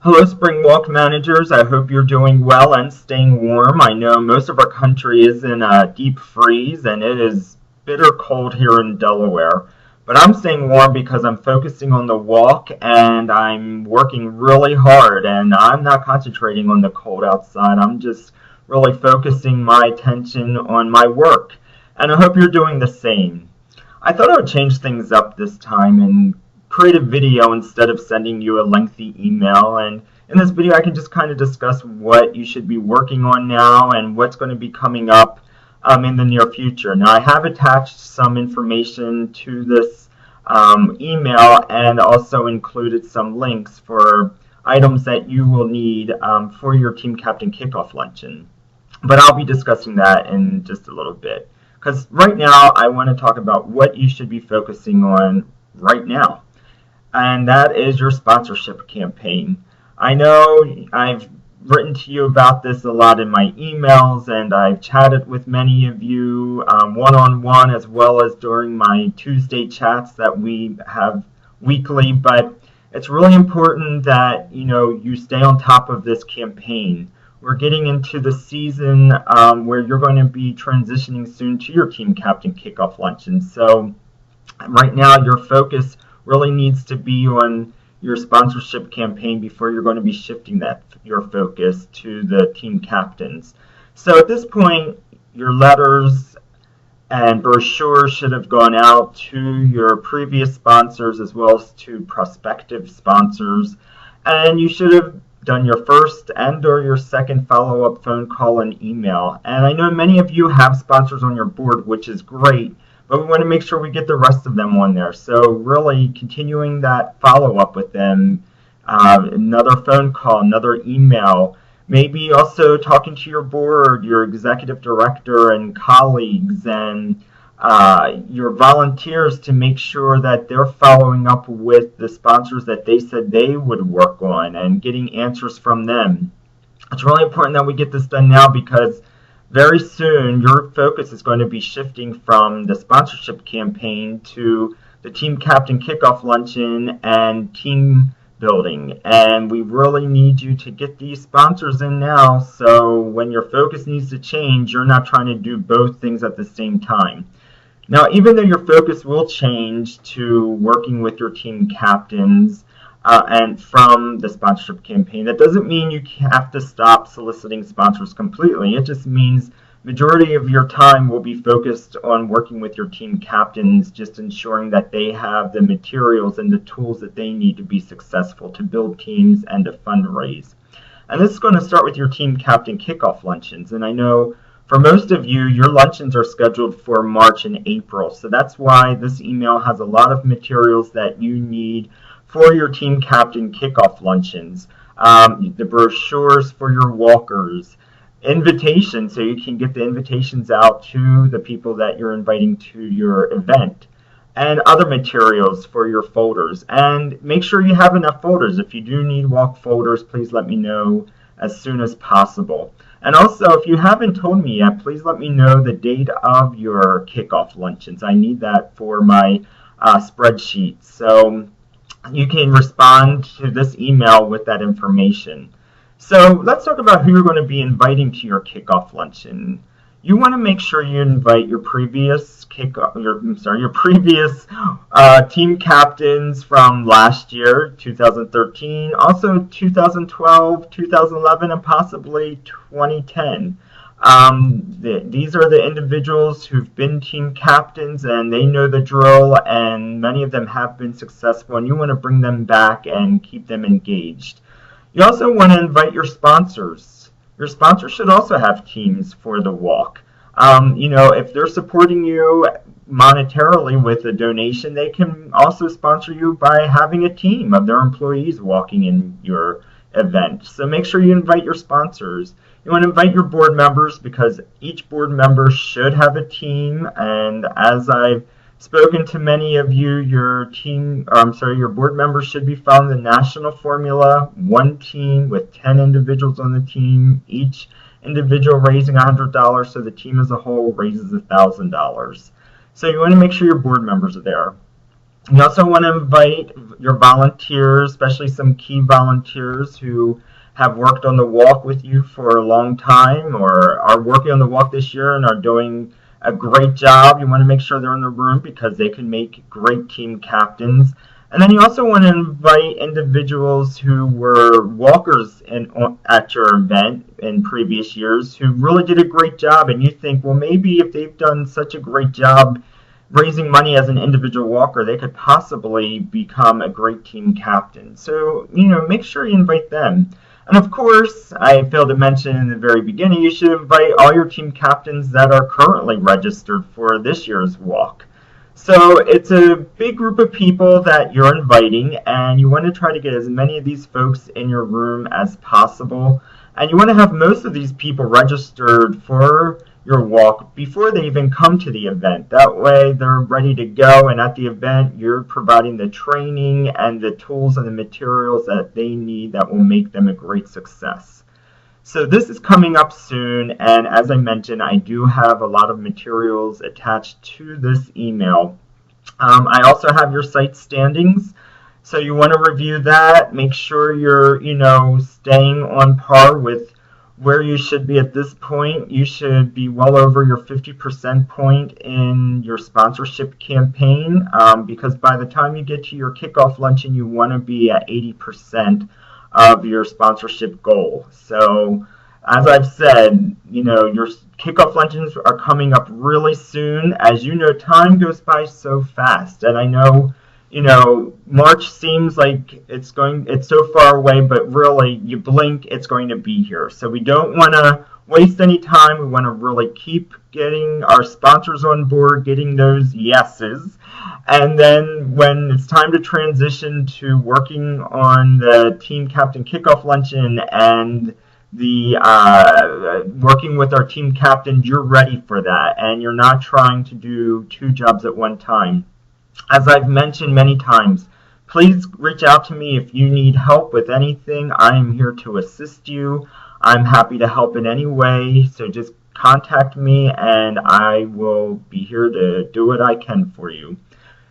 Hello, Spring Walk managers. I hope you're doing well and staying warm. I know most of our country is in a deep freeze and it is bitter cold here in Delaware. But I'm staying warm because I'm focusing on the walk and I'm working really hard and I'm not concentrating on the cold outside. I'm just really focusing my attention on my work. And I hope you're doing the same. I thought I would change things up this time and create a video instead of sending you a lengthy email. And in this video, I can just kind of discuss what you should be working on now and what's going to be coming up in the near future. Now, I have attached some information to this email and also included some links for items that you will need for your team captain kickoff luncheon. But I'll be discussing that in just a little bit. Because right now, I want to talk about what you should be focusing on right now. And that is your sponsorship campaign. I know I've written to you about this a lot in my emails, and I've chatted with many of you one-on-one as well as during my Tuesday chats that we have weekly. But it's really important that you stay on top of this campaign. We're getting into the season where you're going to be transitioning soon to your team captain kickoff luncheon. So right now, your focus really needs to be on your sponsorship campaign before you're going to be shifting your focus to the team captains. So at this point, your letters and brochures should have gone out to your previous sponsors as well as to prospective sponsors, and you should have done your first and or your second follow-up phone call and email. And I know many of you have sponsors on your board, which is great, but we want to make sure we get the rest of them on there. So really continuing that follow-up with them, another phone call, another email, maybe also talking to your board, your executive director and colleagues and your volunteers to make sure that they're following up with the sponsors that they said they would work on and getting answers from them. It's really important that we get this done now because very soon your focus is going to be shifting from the sponsorship campaign to the team captain kickoff luncheon and team building. And we really need you to get these sponsors in now, so when your focus needs to change, you're not trying to do both things at the same time. Now, even though your focus will change to working with your team captains and from the sponsorship campaign, that doesn't mean you have to stop soliciting sponsors completely. It just means majority of your time will be focused on working with your team captains, just ensuring that they have the materials and the tools that they need to be successful to build teams and to fundraise. And this is going to start with your team captain kickoff luncheons. And I know for most of you, your luncheons are scheduled for March and April. So that's why this email has a lot of materials that you need for your team captain kickoff luncheons. The brochures for your walkers, invitations so you can get the invitations out to the people that you're inviting to your event, and other materials for your folders. And make sure you have enough folders. If you do need walk folders, please let me know as soon as possible. And also, if you haven't told me yet, please let me know the date of your kickoff luncheons. I need that for my spreadsheet. So you can respond to this email with that information. So let's talk about who you're going to be inviting to your kickoff luncheon. You want to make sure you invite your previous team captains from last year, 2013, also 2012, 2011, and possibly 2010. These are the individuals who've been team captains and they know the drill, and many of them have been successful, and you want to bring them back and keep them engaged. You also want to invite your sponsors. Your sponsors should also have teams for the walk. If they're supporting you monetarily with a donation, they can also sponsor you by having a team of their employees walking in your event. So make sure you invite your sponsors. You want to invite your board members because each board member should have a team. And as I've spoken to many of you, your board members should be following the national formula, one team with 10 individuals on the team, each individual raising $100, so the team as a whole raises $1,000. So you want to make sure your board members are there. You also want to invite your volunteers, especially some key volunteers who have worked on the walk with you for a long time or are working on the walk this year and are doing a great job. You want to make sure they're in the room because they can make great team captains. And then you also want to invite individuals who were walkers at your event in previous years who really did a great job, and you think, well, maybe if they've done such a great job raising money as an individual walker, they could possibly become a great team captain. So, make sure you invite them. And of course, I failed to mention in the very beginning, you should invite all your team captains that are currently registered for this year's walk. So it's a big group of people that you're inviting, and you want to try to get as many of these folks in your room as possible. And you want to have most of these people registered for your walk before they even come to the event. That way they're ready to go, and at the event you're providing the training and the tools and the materials that they need that will make them a great success. So this is coming up soon, and as I mentioned, I do have a lot of materials attached to this email. I also have your site standings, so you want to review that. Make sure you're, staying on par with where you should be at this point. You should be well over your 50% point in your sponsorship campaign, because by the time you get to your kickoff luncheon, you want to be at 80% of your sponsorship goal. So as I've said, your kickoff luncheons are coming up really soon. As you know, time goes by so fast, and I know, March seems like it's so far away, but really, you blink, it's going to be here. So we don't want to waste any time. We want to really keep getting our sponsors on board, getting those yeses. And then when it's time to transition to working on the team captain kickoff luncheon and the working with our team captains, you're ready for that, and you're not trying to do two jobs at one time. As I've mentioned many times, please reach out to me if you need help with anything. I am here to assist you. I'm happy to help in any way, so just contact me and I will be here to do what I can for you.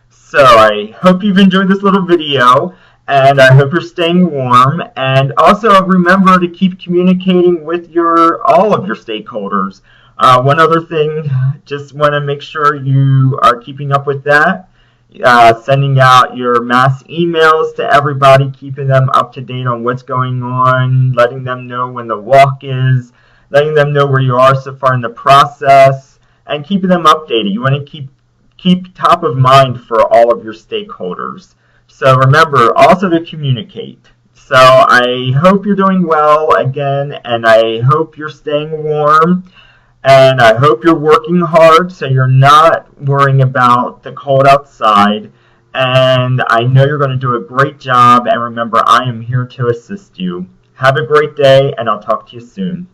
So I hope you've enjoyed this little video, and I hope you're staying warm. And also remember to keep communicating with all of your stakeholders. One other thing, just want to make sure you are keeping up with that. Sending out your mass emails to everybody, keeping them up to date on what's going on, letting them know when the walk is, letting them know where you are so far in the process, and keeping them updated. You want to keep top of mind for all of your stakeholders. So remember also to communicate. So I hope you're doing well again, and I hope you're staying warm. And I hope you're working hard so you're not worrying about the cold outside. And I know you're going to do a great job. And remember, I am here to assist you. Have a great day, and I'll talk to you soon.